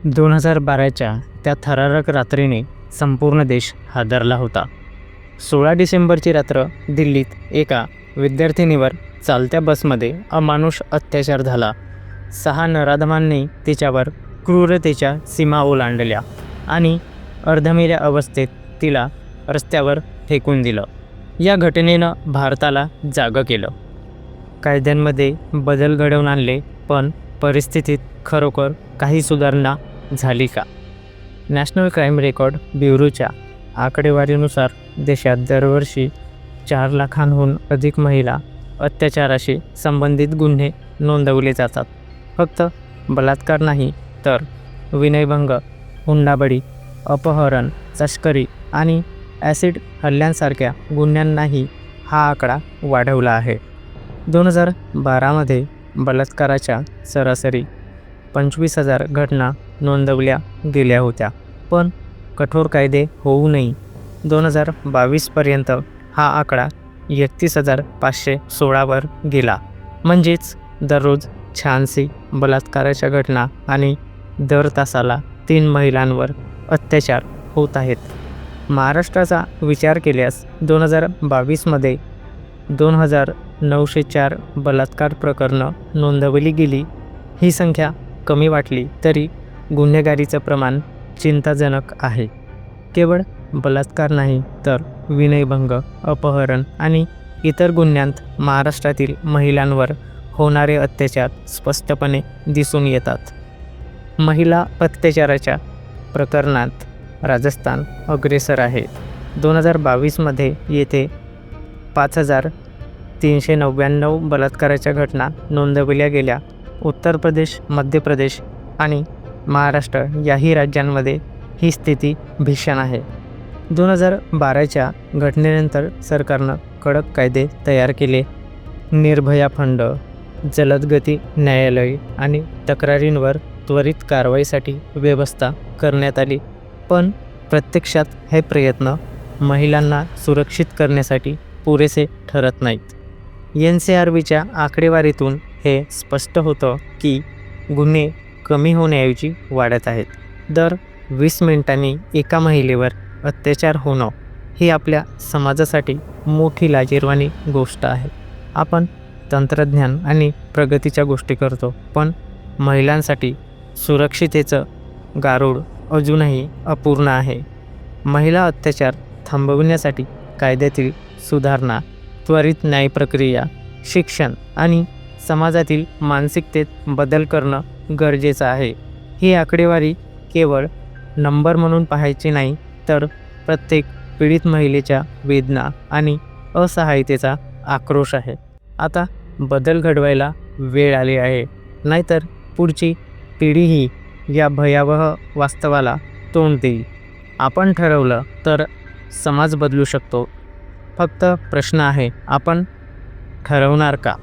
2012च्या त्या थरारक रात्रीने संपूर्ण देश हादरला होता. 16 डिसेंबरची रात्र दिल्लीत एका विद्यार्थिनीवर चालत्या बसमध्ये अमानुष अत्याचार झाला. 6 नराधमांनी तिच्यावर क्रूरतेच्या सीमा ओलांडल्या आणि अर्धमेल्या अवस्थेत तिला रस्त्यावर फेकून दिलं. या घटनेनं भारताला जागं केलं. कायद्यांमध्ये बदल घडवून आणले, पण परिस्थितीत खरोखर काही सुधारणा झाली का? नॅशनल क्राईम रेकॉर्ड ब्युरोच्या आकडेवारीनुसार देशात दरवर्षी 4 लाखांहून अधिक महिला अत्याचाराशी संबंधित गुन्हे नोंदवले जातात. फक्त बलात्कार नाही, तर विनयभंग, हुंडाबळी, अपहरण, तस्करी आणि ॲसिड हल्ल्यांसारख्या गुन्ह्यांनाही हा आकडा वाढवला आहे. 2012मध्ये बलात्काराच्या सरासरी 25,000 घटना नोंदवल्या गेल्या होत्या, पण कठोर कायदे होऊनही 2022पर्यंत हा आकडा 31,516 वर गेला. म्हणजेच दररोज 86 बलात्काराच्या घटना आणि दर तासाला 3 महिलांवर अत्याचार होत आहेत. महाराष्ट्राचा विचार केल्यास 2022मध्ये 2,904 बलात्कार प्रकरणं नोंदवली गेली. ही संख्या कमी वाटली तरी गुन्हेगारीचं प्रमाण चिंताजनक आहे. केवळ बलात्कार नाही, तर विनयभंग, अपहरण आणि इतर गुन्ह्यांत महाराष्ट्रातील महिलांवर होणारे अत्याचार स्पष्टपणे दिसून येतात. महिला अत्याचाराच्या प्रकरणात राजस्थान अग्रेसर आहे. 2022मध्ये येथे 5,399 बलात्काराच्या घटना नोंदवल्या गेल्या. उत्तर प्रदेश, मध्य प्रदेश आणि महाराष्ट्र याही राज्यांमध्ये ही स्थिती भीषण आहे. 2012च्या घटनेनंतर सरकारनं कडक कायदे तयार केले. निर्भया फंड, जलदगती न्यायालय आणि तक्रारींवर त्वरित कारवाईसाठी व्यवस्था करण्यात आली. पण प्रत्यक्षात हे प्रयत्न महिलांना सुरक्षित करण्यासाठी पुरेसे ठरत नाहीत. NCRBच्या आकडेवारीतून हे स्पष्ट होतं की गुन्हे कमी होण्याऐवजी वाढत आहेत. दर 20 मिनिटांनी एका महिलेवर अत्याचार होणं ही आपल्या समाजासाठी मोठी लाजिरवाणी गोष्ट आहे. आपण तंत्रज्ञान आणि प्रगतीच्या गोष्टी करतो, पण महिलांसाठी सुरक्षितेचं गारुड अजूनही अपूर्ण आहे. महिला अत्याचार थांबवण्यासाठी कायद्यातील सुधारणा, त्वरित न्यायप्रक्रिया, शिक्षण आणि समाजातील मानसिकतेत बदल करणं गरजेचं आहे. ही आकडेवारी केवळ नंबर म्हणून पाहायची नाही, तर प्रत्येक पीडित महिलेच्या वेदना आणि असहायतेचा आक्रोश आहे. आता बदल घडवायला वेळ आली आहे, नाहीतर पुढची पिढीही या भयावह वास्तवाला तोंड देईल. आपण ठरवलं तर समाज बदलू शकतो. फक्त प्रश्न आहे, आपण ठरवणार का?